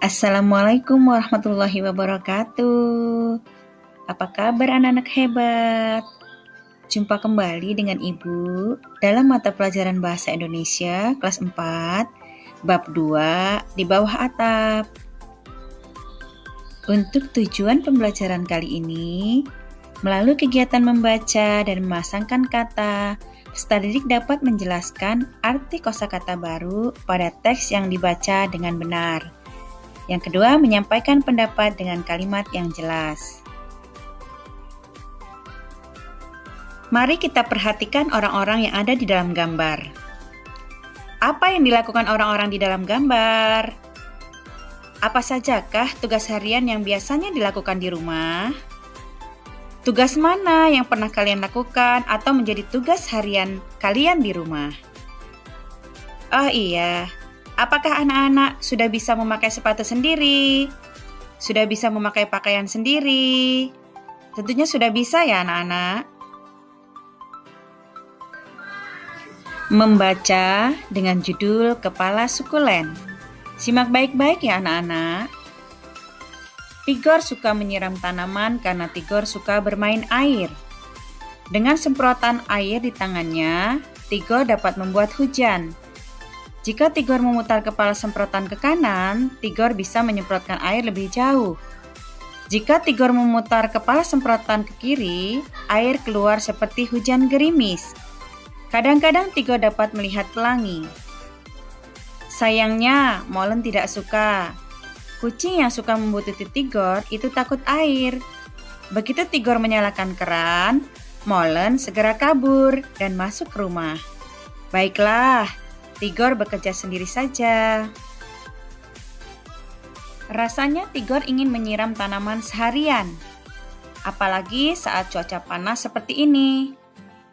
Assalamualaikum warahmatullahi wabarakatuh. Apa kabar anak-anak hebat? Jumpa kembali dengan Ibu dalam mata pelajaran Bahasa Indonesia kelas 4, bab 2 di bawah atap. Untuk tujuan pembelajaran kali ini, melalui kegiatan membaca dan memasangkan kata, peserta didik dapat menjelaskan arti kosakata baru pada teks yang dibaca dengan benar. Yang kedua, menyampaikan pendapat dengan kalimat yang jelas. Mari kita perhatikan orang-orang yang ada di dalam gambar. Apa yang dilakukan orang-orang di dalam gambar? Apa sajakah tugas harian yang biasanya dilakukan di rumah? Tugas mana yang pernah kalian lakukan atau menjadi tugas harian kalian di rumah? Oh iya, apakah anak-anak sudah bisa memakai sepatu sendiri? Sudah bisa memakai pakaian sendiri? Tentunya sudah bisa ya anak-anak. Membaca dengan judul Kepala Sukulen. Simak baik-baik ya anak-anak. Tigor suka menyiram tanaman karena Tigor suka bermain air. Dengan semprotan air di tangannya, Tigor dapat membuat hujan. Jika Tigor memutar kepala semprotan ke kanan, Tigor bisa menyemprotkan air lebih jauh. Jika Tigor memutar kepala semprotan ke kiri, air keluar seperti hujan gerimis. Kadang-kadang Tigor dapat melihat pelangi. Sayangnya, Molen tidak suka. Kucing yang suka membuntuti Tigor itu takut air. Begitu Tigor menyalakan keran, Molen segera kabur dan masuk ke rumah. Baiklah, Tigor bekerja sendiri saja. Rasanya Tigor ingin menyiram tanaman seharian, apalagi saat cuaca panas seperti ini.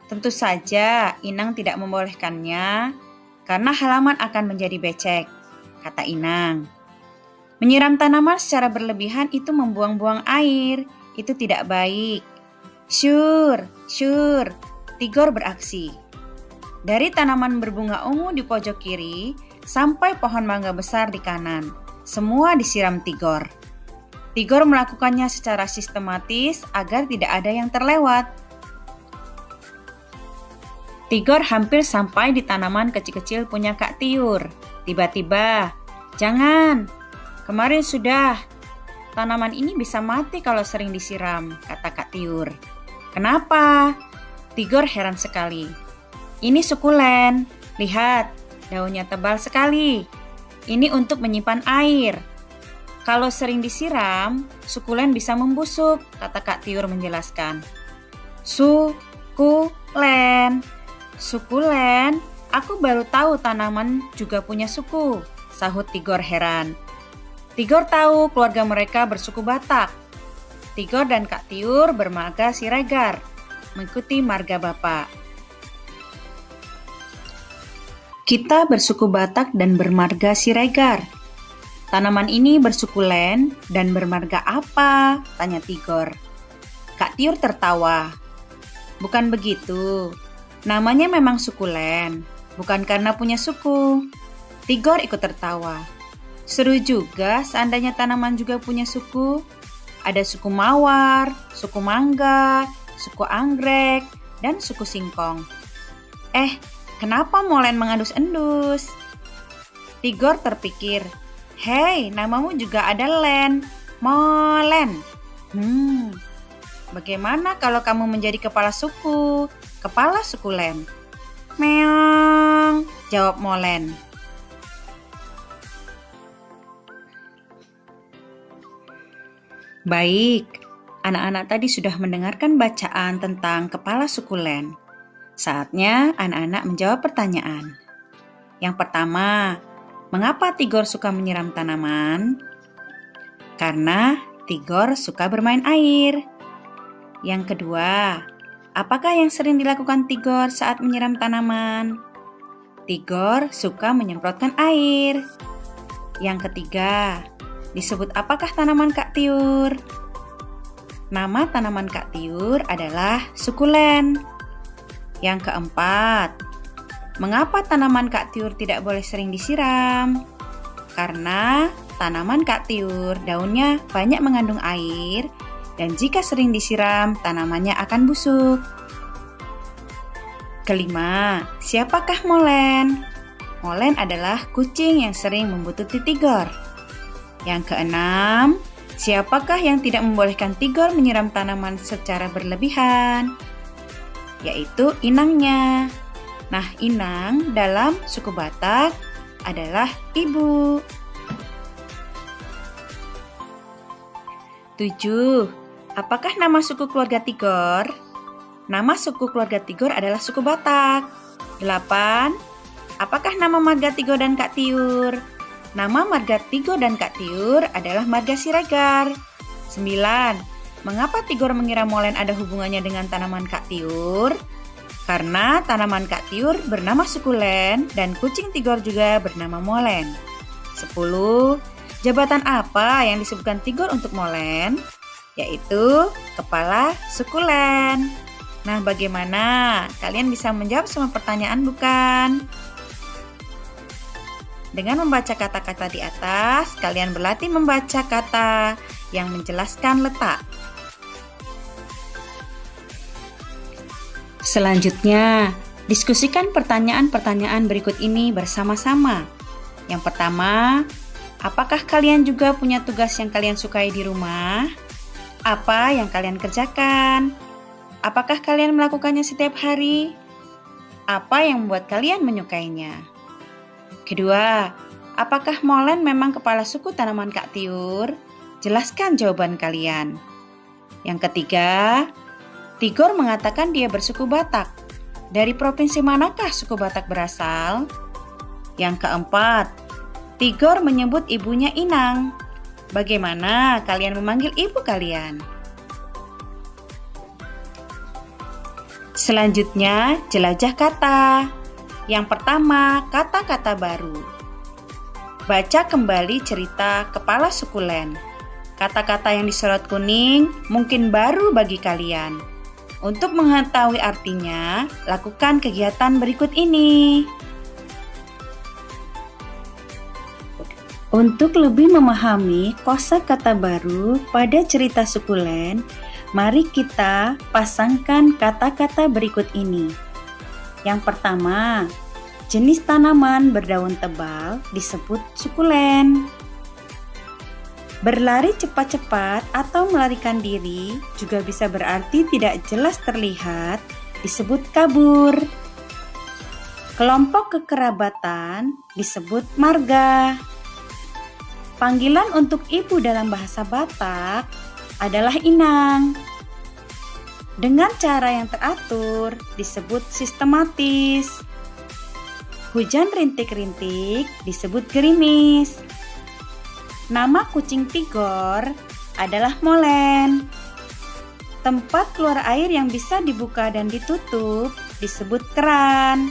Tentu saja Inang tidak membolehkannya karena halaman akan menjadi becek, kata Inang. Menyiram tanaman secara berlebihan itu membuang-buang air, itu tidak baik. Syur, Tigor beraksi. Dari tanaman berbunga ungu di pojok kiri sampai pohon mangga besar di kanan, semua disiram Tigor. Tigor melakukannya secara sistematis agar tidak ada yang terlewat. Tigor hampir sampai di tanaman kecil-kecil punya Kak Tiur. Tiba-tiba, jangan, kemarin sudah. Tanaman ini bisa mati kalau sering disiram, kata Kak Tiur. Kenapa? Tigor heran sekali. Ini sukulen, lihat, daunnya tebal sekali. Ini untuk menyimpan air. Kalau sering disiram, sukulen bisa membusuk, kata Kak Tiur menjelaskan. Sukulen, aku baru tahu tanaman juga punya suku, sahut Tigor heran. Tigor tahu keluarga mereka bersuku Batak. Tigor dan Kak Tiur bermarga Siregar, mengikuti marga Bapak. Kita bersuku Batak dan bermarga Siregar. Tanaman ini bersukulen dan bermarga apa? Tanya Tigor. Kak Tiur tertawa. Bukan begitu. Namanya memang sukulen, bukan karena punya suku. Tigor ikut tertawa. Seru juga seandainya tanaman juga punya suku. Ada suku mawar, suku mangga, suku anggrek, dan suku singkong. Kenapa Molen mengendus-endus? Tigor terpikir, hei, namamu juga ada Len, Molen. Bagaimana kalau kamu menjadi kepala suku? Kepala sukulen. Meong, jawab Molen. Baik, anak-anak tadi sudah mendengarkan bacaan tentang kepala sukulen. Saatnya anak-anak menjawab pertanyaan. Yang pertama, mengapa Tigor suka menyiram tanaman? Karena Tigor suka bermain air. Yang kedua, apakah yang sering dilakukan Tigor saat menyiram tanaman? Tigor suka menyemprotkan air. Yang ketiga, disebut apakah tanaman Kak Tiur? Nama tanaman Kak Tiur adalah sukulen. Yang keempat, mengapa tanaman Kak Tiur tidak boleh sering disiram? Karena tanaman Kak Tiur daunnya banyak mengandung air dan jika sering disiram, tanamannya akan busuk. Kelima, siapakah Molen? Molen adalah kucing yang sering membuntuti Tigor. Yang keenam, siapakah yang tidak membolehkan Tigor menyiram tanaman secara berlebihan? Yaitu inangnya. Nah, inang dalam suku Batak adalah ibu. 7. Apakah nama suku keluarga Tigor? Nama suku keluarga Tigor adalah suku Batak. 8. Apakah nama marga Tigor dan Kak Tiur? Nama marga Tigor dan Kak Tiur adalah marga Siregar. 9. Mengapa Tigor mengira Molen ada hubungannya dengan tanaman Kak Tiur? Karena tanaman Kak Tiur bernama sukulen dan kucing Tigor juga bernama Molen. 10. Jabatan apa yang disebutkan Tigor untuk Molen? Yaitu kepala sukulen. Nah, bagaimana? Kalian bisa menjawab semua pertanyaan bukan? Dengan membaca kata-kata di atas, kalian berlatih membaca kata yang menjelaskan letak. Selanjutnya, diskusikan pertanyaan-pertanyaan berikut ini bersama-sama. Yang pertama, apakah kalian juga punya tugas yang kalian sukai di rumah? Apa yang kalian kerjakan? Apakah kalian melakukannya setiap hari? Apa yang membuat kalian menyukainya? Kedua, apakah Molen memang kepala suku tanaman Kak Tiur? Jelaskan jawaban kalian. Yang ketiga, Tigor mengatakan dia bersuku Batak. Dari provinsi manakah suku Batak berasal? Yang keempat, Tigor menyebut ibunya Inang. Bagaimana kalian memanggil ibu kalian? Selanjutnya, jelajah kata. Yang pertama, kata-kata baru. Baca kembali cerita kepala sukulen. Kata-kata yang disorot kuning mungkin baru bagi kalian. Untuk mengetahui artinya, lakukan kegiatan berikut ini. Untuk lebih memahami kosakata baru pada cerita sukulen, mari kita pasangkan kata-kata berikut ini. Yang pertama, jenis tanaman berdaun tebal disebut sukulen. Berlari cepat-cepat atau melarikan diri juga bisa berarti tidak jelas terlihat, disebut kabur. Kelompok kekerabatan disebut marga. Panggilan untuk ibu dalam bahasa Batak adalah inang. Dengan cara yang teratur disebut sistematis. Hujan rintik-rintik disebut gerimis. Nama kucing Tigor adalah Molen. Tempat keluar air yang bisa dibuka dan ditutup disebut keran.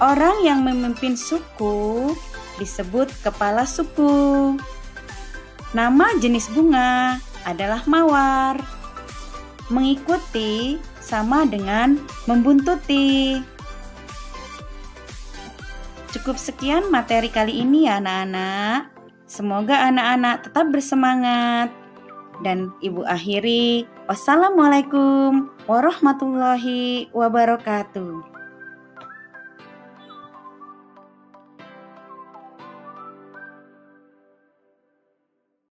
Orang yang memimpin suku disebut kepala suku. Nama jenis bunga adalah mawar. Mengikuti sama dengan membuntuti. Cukup sekian materi kali ini ya anak-anak. Semoga anak-anak tetap bersemangat. Dan Ibu akhiri, wassalamualaikum warahmatullahi wabarakatuh.